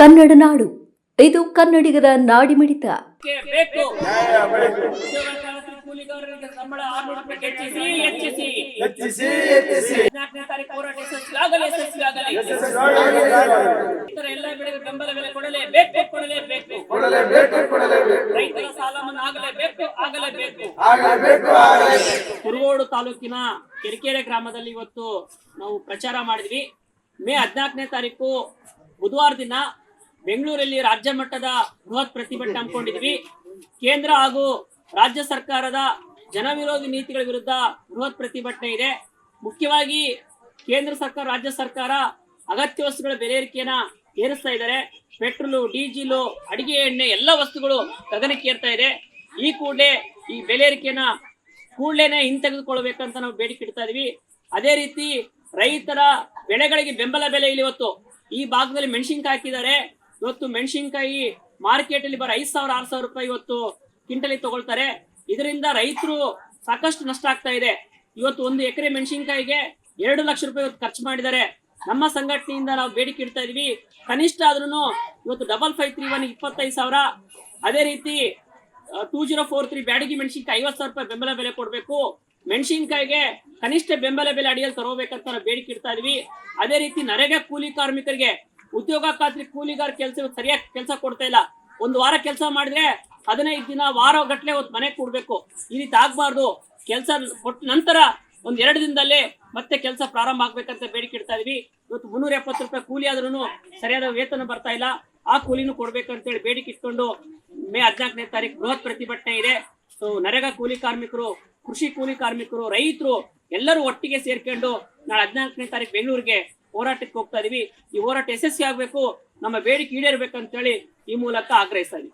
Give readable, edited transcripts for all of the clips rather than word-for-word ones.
ಕನ್ನಡ ನಾಡು, ಇದು ಕನ್ನಡಿಗರ ನಾಡಿಮಿಡಿತ. ಕೂಲಿಗಾರರಿಗೆ ಸಂಬಳ 600 ರೂಪಾಯಿ ಹೆಚ್ಚಿಸಿ ಎಲ್ಲ ಬೆಳೆಗೆ ಬೆಂಬಲ ಬೆಲೆ ಕೊಡಲೇಬೇಕು. ರೈತರ ಸಾಲ ಮನ್ನಾ ಆಗಲೇಬೇಕು. ಕುರುಗೋಡು ತಾಲೂಕಿನ ಕೆರಿಕೆರೆ ಗ್ರಾಮದಲ್ಲಿ ಇವತ್ತು ನಾವು ಪ್ರಚಾರ ಮಾಡಿದ್ವಿ. ಮೇ 14ನೇ ತಾರೀಕು ಬುಧವಾರ ದಿನ ಬೆಂಗಳೂರಲ್ಲಿ ರಾಜ್ಯ ಮಟ್ಟದ ಬೃಹತ್ ಪ್ರತಿಭಟನೆ ಹಮ್ಮಿಕೊಂಡಿದ್ವಿ. ಕೇಂದ್ರ ಹಾಗೂ ರಾಜ್ಯ ಸರ್ಕಾರದ ಜನವಿರೋಧಿ ನೀತಿಗಳ ವಿರುದ್ಧ ಬೃಹತ್ ಪ್ರತಿಭಟನೆ ಇದೆ. ಮುಖ್ಯವಾಗಿ ಕೇಂದ್ರ ಸರ್ಕಾರ, ರಾಜ್ಯ ಸರ್ಕಾರ ಅಗತ್ಯ ವಸ್ತುಗಳ ಬೆಲೆ ಏರಿಕೆಯನ್ನ ಏರಿಸ್ತಾ ಇದ್ದಾರೆ. ಪೆಟ್ರೋಲು, ಡೀಸೆಲ್, ಅಡಿಗೆ ಎಣ್ಣೆ ಎಲ್ಲ ವಸ್ತುಗಳು ಗಗನಕ್ಕೆ ಏರ್ತಾ ಇದೆ. ಈ ಬೆಲೆ ಏರಿಕೆಯನ್ನ ಕೂಡಲೇ ಹಿಂತೆಗೆದುಕೊಳ್ಬೇಕಂತ ನಾವು ಬೇಡಿಕೆ ಇಡ್ತಾ ಇದೀವಿ. ಅದೇ ರೀತಿ ರೈತರ ಬೆಳೆಗಳಿಗೆ ಬೆಂಬಲ ಬೆಲೆ ಇಲ್ಲಿ ಇವತ್ತು ಈ ಭಾಗದಲ್ಲಿ ಮೆಣಸಿನಕಾಯಿ ಹಾಕಿದ್ದಾರೆ. ಇವತ್ತು ಮೆಣಸಿನಕಾಯಿ ಮಾರ್ಕೆಟ್ ಅಲ್ಲಿ ಬರೋ 5,000-6,000 ರೂಪಾಯಿ ಇವತ್ತು ಕ್ವಿಂಟಲ್ ತಗೊಳ್ತಾರೆ. ಇದರಿಂದ ರೈತರು ಸಾಕಷ್ಟು ನಷ್ಟ ಆಗ್ತಾ ಇದೆ. ಇವತ್ತು 1 ಎಕರೆ ಮೆಣಸಿನಕಾಯಿಗೆ 2 ಲಕ್ಷ ರೂಪಾಯಿ ಖರ್ಚು ಮಾಡಿದ್ದಾರೆ. ನಮ್ಮ ಸಂಘಟನೆಯಿಂದ ನಾವು ಬೇಡಿಕೆ ಇಡ್ತಾ ಇದೀವಿ, ಕನಿಷ್ಠ ಆದ್ರೂ ಇವತ್ತು 5531 25,000, ಅದೇ ರೀತಿ 2043 ಬ್ಯಾಡಗಿ ಮೆಣಸಿನಕಾಯಿ 50,000 ರೂಪಾಯಿ ಬೆಂಬಲ ಬೆಲೆ ಕೊಡಬೇಕು. ಮೆಣಸಿನಕಾಯಿಗೆ ಕನಿಷ್ಠ ಬೆಂಬಲ ಬೆಲೆ ಅಡಿಯಲ್ಲಿ ತರಬೇಕಂತ ನಾವು ಬೇಡಿಕೆ ಇಡ್ತಾ ಇದೀವಿ. ಅದೇ ರೀತಿ ನರೇಗಾ ಕೂಲಿ ಕಾರ್ಮಿಕರಿಗೆ ಉದ್ಯೋಗ ಖಾತ್ರಿ ಕೂಲಿಗಾರ ಸರಿಯಾಗಿ ಕೆಲಸ ಕೊಡ್ತಾ ಇಲ್ಲ. 1 ವಾರ ಕೆಲಸ ಮಾಡಿದ್ರೆ 15 ದಿನ ವಾರ ಗಟ್ಟಲೆ ಮನೆಗೆ ಕೊಡ್ಬೇಕು. ಈ ರೀತಿ ಆಗ್ಬಾರ್ದು. ಕೆಲಸ ಕೊಟ್ಟ ನಂತರ 1-2 ದಿನದಲ್ಲೇ ಮತ್ತೆ ಕೆಲಸ ಪ್ರಾರಂಭ ಆಗ್ಬೇಕಂತ ಬೇಡಿಕೆ ಇಡ್ತಾ ಇದೀವಿ. ಇವತ್ತು 370 ರೂಪಾಯಿ ಕೂಲಿ ಆದ್ರೂ ಸರಿಯಾದ ವೇತನ ಬರ್ತಾ ಇಲ್ಲ. ಆ ಕೂಲಿನೂ ಕೊಡ್ಬೇಕಂತೇಳಿ ಬೇಡಿಕೆ ಇಟ್ಕೊಂಡು ಮೇ 14ನೇ ತಾರೀಕು ಬೃಹತ್ ಪ್ರತಿಭಟನೆ ಇದೆ. ಸೊ ನರೇಗಾ ಕೂಲಿ ಕಾರ್ಮಿಕರು, ಕೃಷಿ ಕೂಲಿ ಕಾರ್ಮಿಕರು, ರೈತರು ಎಲ್ಲರೂ ಒಟ್ಟಿಗೆ ಸೇರ್ಕೊಂಡು ನಾಳೆ 14ನೇ ತಾರೀಕು ಬೆಂಗಳೂರಿಗೆ ಹೋರಾಟಕ್ಕೆ ಹೋಗ್ತಾ ಇದೀವಿ. ಈ ಹೋರಾಟ ಯಶಸ್ವಿ ಆಗ್ಬೇಕು, ನಮ್ಮ ಬೇಡಿಕೆ ಈಡೇರ್ಬೇಕಂತೇಳಿ ಈ ಮೂಲಕ ಆಗ್ರಹಿಸ್ತಾ ಇದೀವಿ.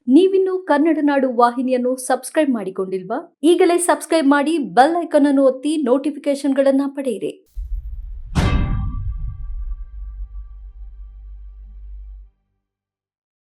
ನೀವಿನ್ನು ಕನ್ನಡ ನಾಡು ವಾಹಿನಿಯನ್ನು ಸಬ್ಸ್ಕ್ರೈಬ್ ಮಾಡಿಕೊಂಡಿಲ್ವಾ? ಈಗಲೇ ಸಬ್ಸ್ಕ್ರೈಬ್ ಮಾಡಿ, ಬೆಲ್ ಐಕಾನ್ ಅನ್ನು ಒತ್ತಿ ನೋಟಿಫಿಕೇಶನ್ಗಳನ್ನ ಪಡೆಯಿರಿ.